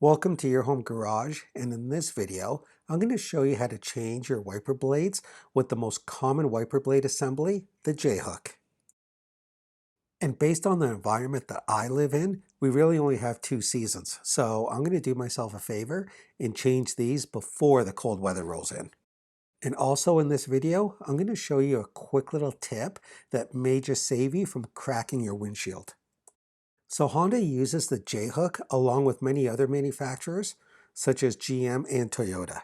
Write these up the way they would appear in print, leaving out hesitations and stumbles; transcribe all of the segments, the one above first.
Welcome to your home garage, and in this video I'm going to show you how to change your wiper blades with the most common wiper blade assembly, the J-hook. And based on the environment that I live in, we really only have 2 seasons, so I'm going to do myself a favor and change these before the cold weather rolls in. And also in this video, I'm going to show you a quick little tip that may just save you from cracking your windshield. So Honda uses the J-hook along with many other manufacturers, such as GM and Toyota.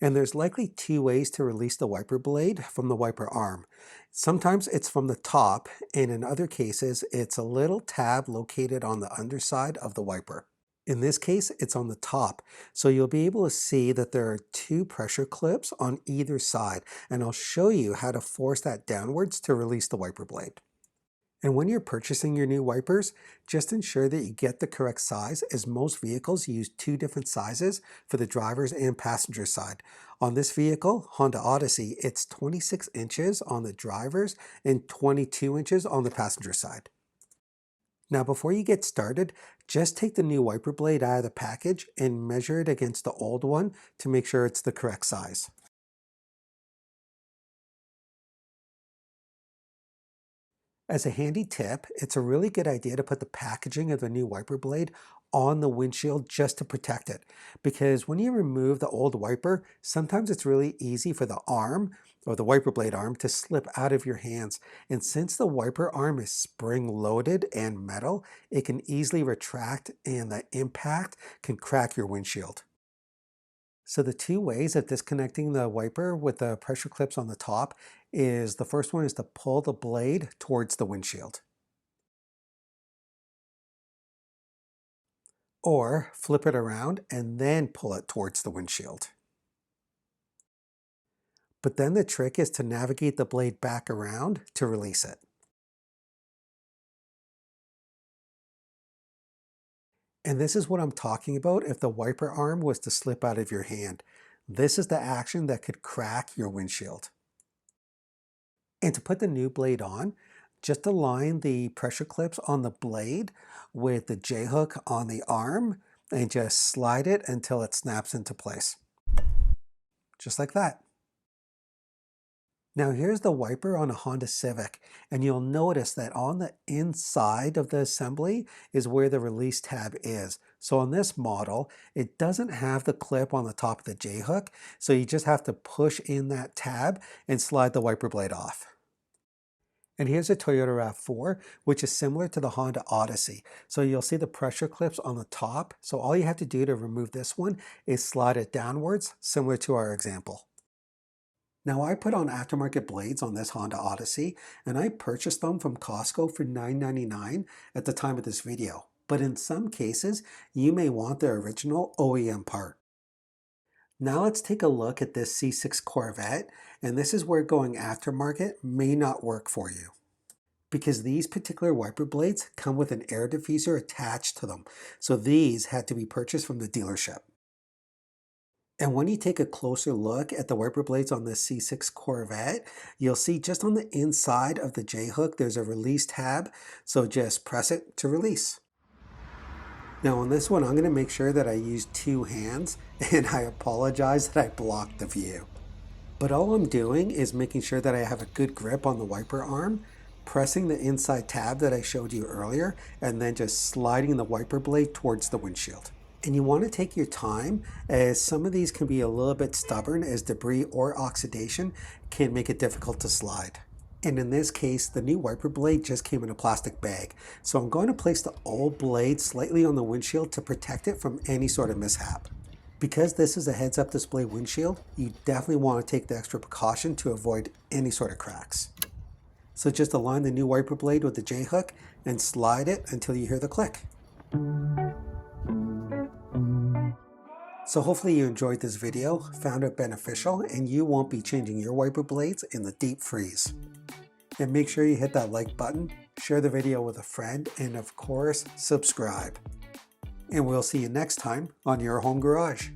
And there's likely 2 ways to release the wiper blade from the wiper arm. Sometimes it's from the top, and in other cases, it's a little tab located on the underside of the wiper. In this case, it's on the top, so you'll be able to see that there are 2 pressure clips on either side, and I'll show you how to force that downwards to release the wiper blade. And when you're purchasing your new wipers, just ensure that you get the correct size, as most vehicles use 2 different sizes for the driver's and passenger side. On this vehicle, Honda Odyssey, it's 26 inches on the driver's and 22 inches on the passenger side. Now before you get started, just take the new wiper blade out of the package and measure it against the old one to make sure it's the correct size. As a handy tip, it's a really good idea to put the packaging of the new wiper blade on the windshield just to protect it. Because when you remove the old wiper, sometimes it's really easy for the arm or the wiper blade arm to slip out of your hands. And since the wiper arm is spring loaded and metal, it can easily retract and the impact can crack your windshield. So the 2 ways of disconnecting the wiper with the pressure clips on the top is the first one is to pull the blade towards the windshield. Or flip it around and then pull it towards the windshield. But then the trick is to navigate the blade back around to release it. And this is what I'm talking about if the wiper arm was to slip out of your hand. This is the action that could crack your windshield. And to put the new blade on, just align the pressure clips on the blade with the J-hook on the arm and just slide it until it snaps into place. Just like that. Now here's the wiper on a Honda Civic, and you'll notice that on the inside of the assembly is where the release tab is. So on this model, it doesn't have the clip on the top of the J-hook, so you just have to push in that tab and slide the wiper blade off. And here's a Toyota Rav4, which is similar to the Honda Odyssey. So you'll see the pressure clips on the top. So all you have to do to remove this one is slide it downwards, similar to our example. Now I put on aftermarket blades on this Honda Odyssey, and I purchased them from Costco for $9.99 at the time of this video. But in some cases, you may want the original OEM part. Now let's take a look at this C6 Corvette, and this is where going aftermarket may not work for you. Because these particular wiper blades come with an air diffuser attached to them, so these had to be purchased from the dealership. And when you take a closer look at the wiper blades on this C6 Corvette, you'll see just on the inside of the J-hook there's a release tab, so just press it to release. Now on this one I'm going to make sure that I use 2 hands, and I apologize that I blocked the view. But all I'm doing is making sure that I have a good grip on the wiper arm, pressing the inside tab that I showed you earlier, and then just sliding the wiper blade towards the windshield. And you want to take your time, as some of these can be a little bit stubborn, as debris or oxidation can make it difficult to slide. And in this case, the new wiper blade just came in a plastic bag. So I'm going to place the old blade slightly on the windshield to protect it from any sort of mishap. Because this is a heads-up display windshield, you definitely want to take the extra precaution to avoid any sort of cracks. So just align the new wiper blade with the J-hook and slide it until you hear the click. So hopefully you enjoyed this video, found it beneficial, and you won't be changing your wiper blades in the deep freeze. And make sure you hit that like button, share the video with a friend, and of course, subscribe. And we'll see you next time on Your Home Garage.